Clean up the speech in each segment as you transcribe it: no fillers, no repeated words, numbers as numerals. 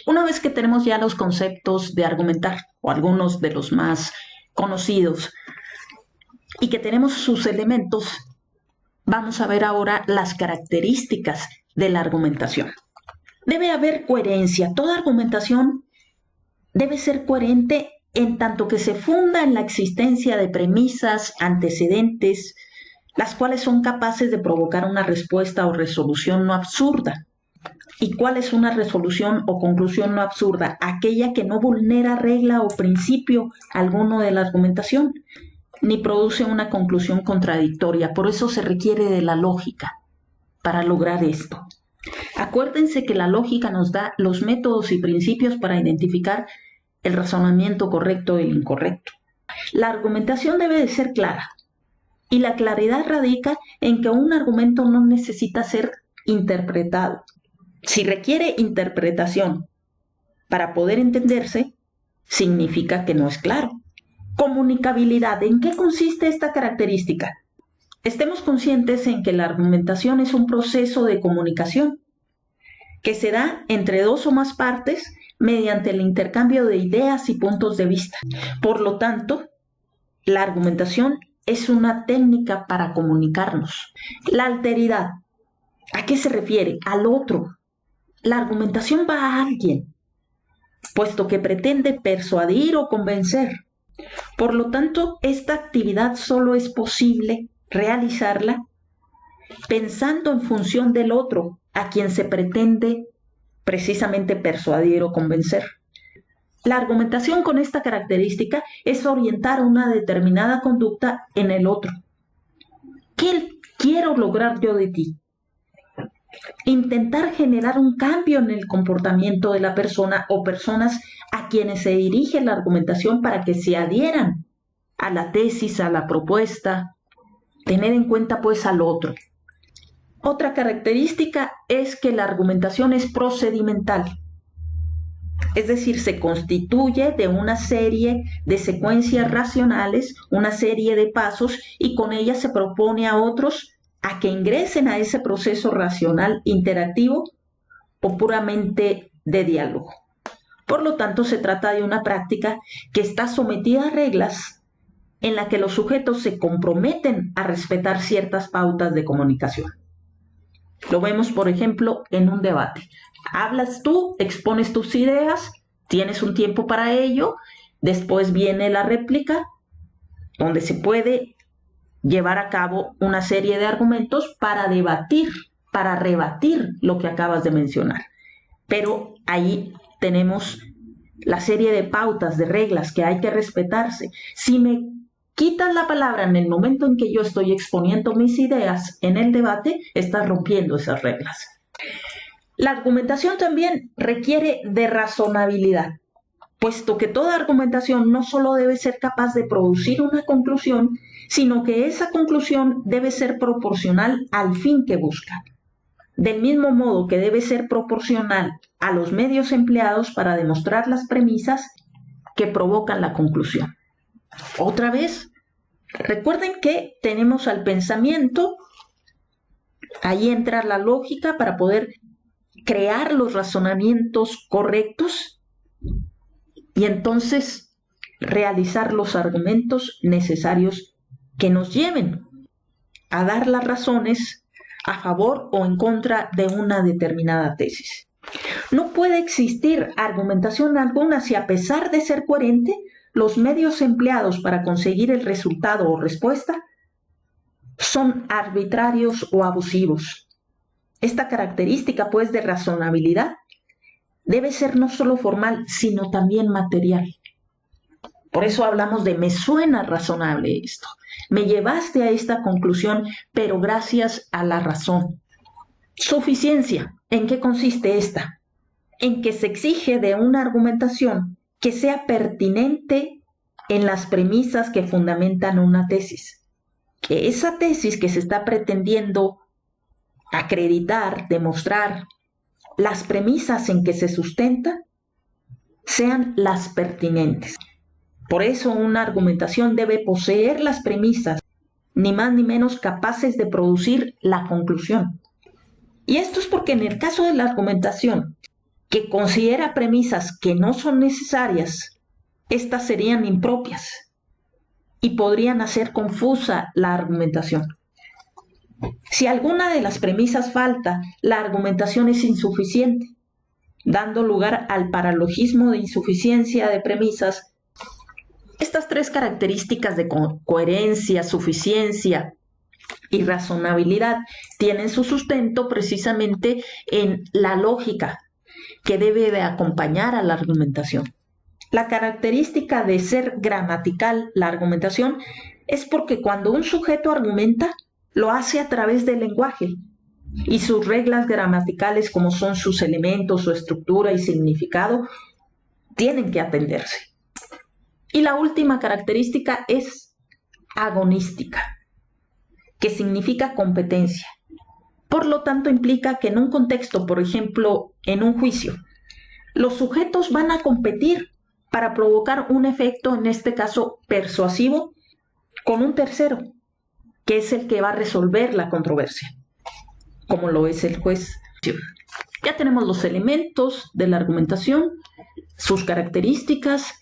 Una vez que tenemos ya los conceptos de argumentar, o algunos de los más conocidos, y que tenemos sus elementos, vamos a ver ahora las características de la argumentación. Debe haber coherencia. Toda argumentación debe ser coherente en tanto que se funda en la existencia de premisas, antecedentes, las cuales son capaces de provocar una respuesta o resolución no absurda. ¿Y cuál es una resolución o conclusión no absurda? Aquella que no vulnera regla o principio alguno de la argumentación, ni produce una conclusión contradictoria. Por eso se requiere de la lógica para lograr esto. Acuérdense que la lógica nos da los métodos y principios para identificar el razonamiento correcto y el incorrecto. La argumentación debe de ser clara, y la claridad radica en que un argumento no necesita ser interpretado. Si requiere interpretación para poder entenderse, significa que no es claro. Comunicabilidad. ¿En qué consiste esta característica? Estemos conscientes en que la argumentación es un proceso de comunicación que se da entre dos o más partes mediante el intercambio de ideas y puntos de vista. Por lo tanto, la argumentación es una técnica para comunicarnos. La alteridad, ¿a qué se refiere? Al otro. La argumentación va a alguien, puesto que pretende persuadir o convencer. Por lo tanto, esta actividad solo es posible realizarla pensando en función del otro, a quien se pretende precisamente persuadir o convencer. La argumentación con esta característica es orientar una determinada conducta en el otro. ¿Qué quiero lograr yo de ti? Intentar generar un cambio en el comportamiento de la persona o personas a quienes se dirige la argumentación para que se adhieran a la tesis, a la propuesta, tener en cuenta pues al otro. Otra característica es que la argumentación es procedimental, es decir, se constituye de una serie de secuencias racionales, una serie de pasos, y con ella se propone a otros a que ingresen a ese proceso racional interactivo o puramente de diálogo. Por lo tanto, se trata de una práctica que está sometida a reglas en la que los sujetos se comprometen a respetar ciertas pautas de comunicación. Lo vemos, por ejemplo, en un debate. Hablas tú, expones tus ideas, tienes un tiempo para ello, después viene la réplica, donde se puede llevar a cabo una serie de argumentos para debatir, para rebatir lo que acabas de mencionar. Pero ahí tenemos la serie de pautas, de reglas que hay que respetarse. Si me quitas la palabra en el momento en que yo estoy exponiendo mis ideas en el debate, estás rompiendo esas reglas. La argumentación también requiere de razonabilidad, puesto que toda argumentación no solo debe ser capaz de producir una conclusión, sino que esa conclusión debe ser proporcional al fin que busca. Del mismo modo que debe ser proporcional a los medios empleados para demostrar las premisas que provocan la conclusión. Otra vez, recuerden que tenemos al pensamiento, ahí entra la lógica para poder crear los razonamientos correctos y entonces realizar los argumentos necesarios que nos lleven a dar las razones a favor o en contra de una determinada tesis. No puede existir argumentación alguna si, a pesar de ser coherente, los medios empleados para conseguir el resultado o respuesta son arbitrarios o abusivos. Esta característica, pues, de razonabilidad debe ser no solo formal, sino también material. Por eso hablamos de me suena razonable esto. Me llevaste a esta conclusión, pero gracias a la razón. Suficiencia. ¿En qué consiste esta? En que se exige de una argumentación que sea pertinente en las premisas que fundamentan una tesis. Que esa tesis que se está pretendiendo acreditar, demostrar, las premisas en que se sustenta sean las pertinentes. Por eso una argumentación debe poseer las premisas, ni más ni menos capaces de producir la conclusión. Y esto es porque en el caso de la argumentación, que considera premisas que no son necesarias, estas serían impropias y podrían hacer confusa la argumentación. Si alguna de las premisas falta, la argumentación es insuficiente, dando lugar al paralogismo de insuficiencia de premisas. Estas tres características de coherencia, suficiencia y razonabilidad tienen su sustento precisamente en la lógica que debe de acompañar a la argumentación. La característica de ser gramatical la argumentación es porque cuando un sujeto argumenta, lo hace a través del lenguaje y sus reglas gramaticales, como son sus elementos, su estructura y significado, tienen que atenderse. Y la última característica es agonística, que significa competencia. Por lo tanto, implica que en un contexto, por ejemplo, en un juicio, los sujetos van a competir para provocar un efecto, en este caso persuasivo, con un tercero, que es el que va a resolver la controversia, como lo es el juez. Ya tenemos los elementos de la argumentación, sus características.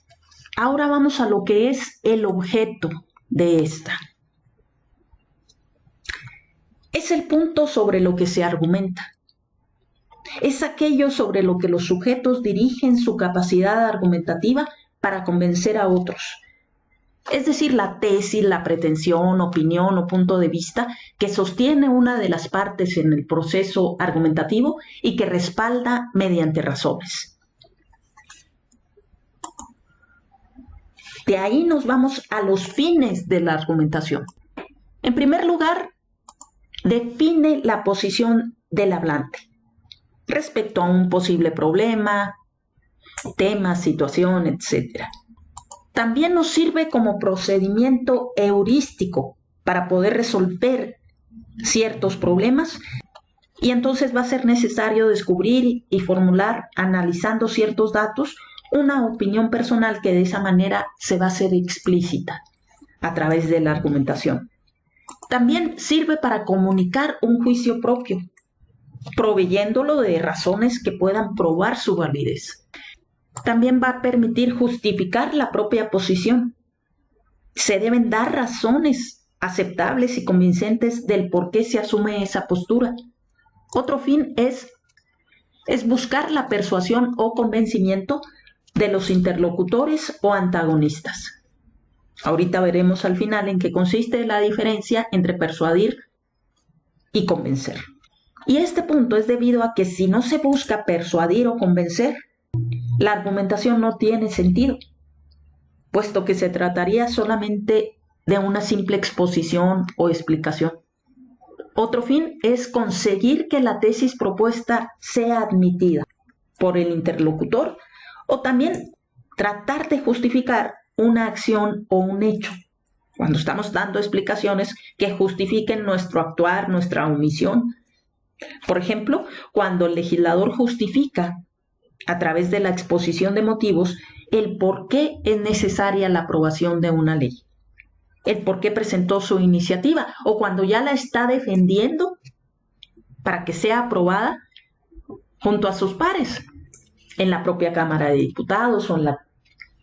Ahora vamos a lo que es el objeto de esta. Es el punto sobre lo que se argumenta. Es aquello sobre lo que los sujetos dirigen su capacidad argumentativa para convencer a otros. Es decir, la tesis, la pretensión, opinión o punto de vista que sostiene una de las partes en el proceso argumentativo y que respalda mediante razones. De ahí nos vamos a los fines de la argumentación. En primer lugar, define la posición del hablante respecto a un posible problema, tema, situación, etc. También nos sirve como procedimiento heurístico para poder resolver ciertos problemas, y entonces va a ser necesario descubrir y formular, analizando ciertos datos, una opinión personal que de esa manera se va a hacer explícita a través de la argumentación. También sirve para comunicar un juicio propio, proveyéndolo de razones que puedan probar su validez. También va a permitir justificar la propia posición. Se deben dar razones aceptables y convincentes del por qué se asume esa postura. Otro fin es buscar la persuasión o convencimiento de los interlocutores o antagonistas. Ahorita veremos al final en qué consiste la diferencia entre persuadir y convencer. Y este punto es debido a que si no se busca persuadir o convencer, la argumentación no tiene sentido, puesto que se trataría solamente de una simple exposición o explicación. Otro fin es conseguir que la tesis propuesta sea admitida por el interlocutor, o también tratar de justificar una acción o un hecho, cuando estamos dando explicaciones que justifiquen nuestro actuar, nuestra omisión. Por ejemplo, cuando el legislador justifica a través de la exposición de motivos el por qué es necesaria la aprobación de una ley, el por qué presentó su iniciativa, o cuando ya la está defendiendo para que sea aprobada junto a sus pares en la propia Cámara de Diputados o en la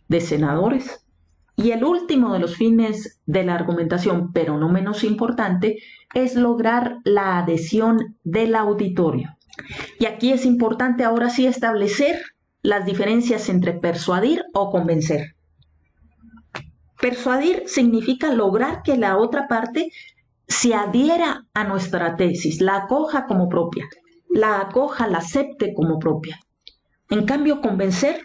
de senadores. Y el último de los fines de la argumentación, pero no menos importante, es lograr la adhesión del auditorio. Y aquí es importante ahora sí establecer las diferencias entre persuadir o convencer. Persuadir significa lograr que la otra parte se adhiera a nuestra tesis, la acoja como propia, la acoja, la acepte como propia. En cambio, convencer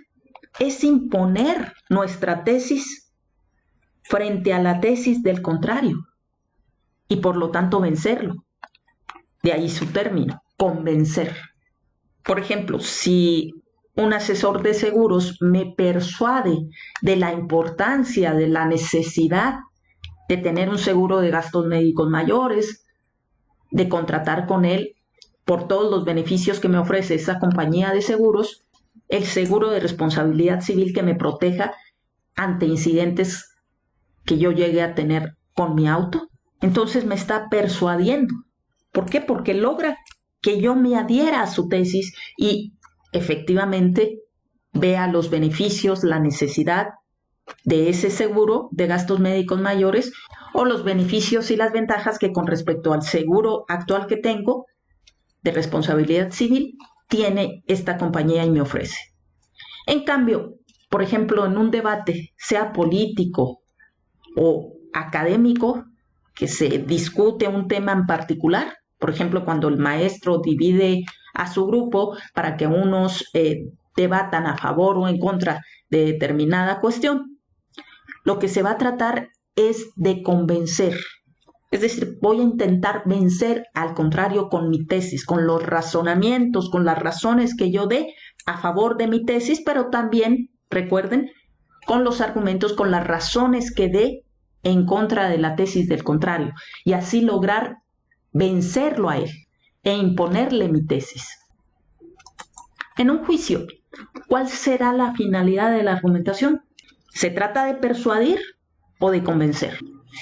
es imponer nuestra tesis frente a la tesis del contrario y por lo tanto vencerlo. De ahí su término, convencer. Por ejemplo, si un asesor de seguros me persuade de la importancia, de la necesidad de tener un seguro de gastos médicos mayores, de contratar con él por todos los beneficios que me ofrece esa compañía de seguros, el seguro de responsabilidad civil que me proteja ante incidentes que yo llegue a tener con mi auto, entonces me está persuadiendo. ¿Por qué? Porque logra que yo me adhiera a su tesis y efectivamente vea los beneficios, la necesidad de ese seguro de gastos médicos mayores o los beneficios y las ventajas que con respecto al seguro actual que tengo de responsabilidad civil tiene esta compañía y me ofrece. En cambio, por ejemplo, en un debate, sea político o académico, que se discute un tema en particular, por ejemplo, cuando el maestro divide a su grupo para que unos debatan a favor o en contra de determinada cuestión, lo que se va a tratar es de convencer. Es decir, voy a intentar vencer al contrario con mi tesis, con los razonamientos, con las razones que yo dé a favor de mi tesis, pero también, recuerden, con los argumentos, con las razones que dé en contra de la tesis del contrario, y así lograr vencerlo a él e imponerle mi tesis. En un juicio, ¿cuál será la finalidad de la argumentación? ¿Se trata de persuadir o de convencer?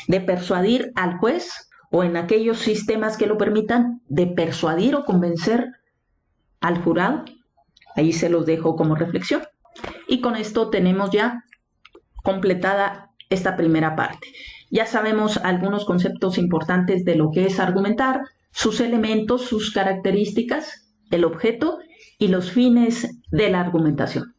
¿De persuadir al juez o, en aquellos sistemas que lo permitan, de persuadir o convencer al jurado? Ahí se los dejo como reflexión. Y con esto tenemos ya completada esta primera parte. Ya sabemos algunos conceptos importantes de lo que es argumentar, sus elementos, sus características, el objeto y los fines de la argumentación.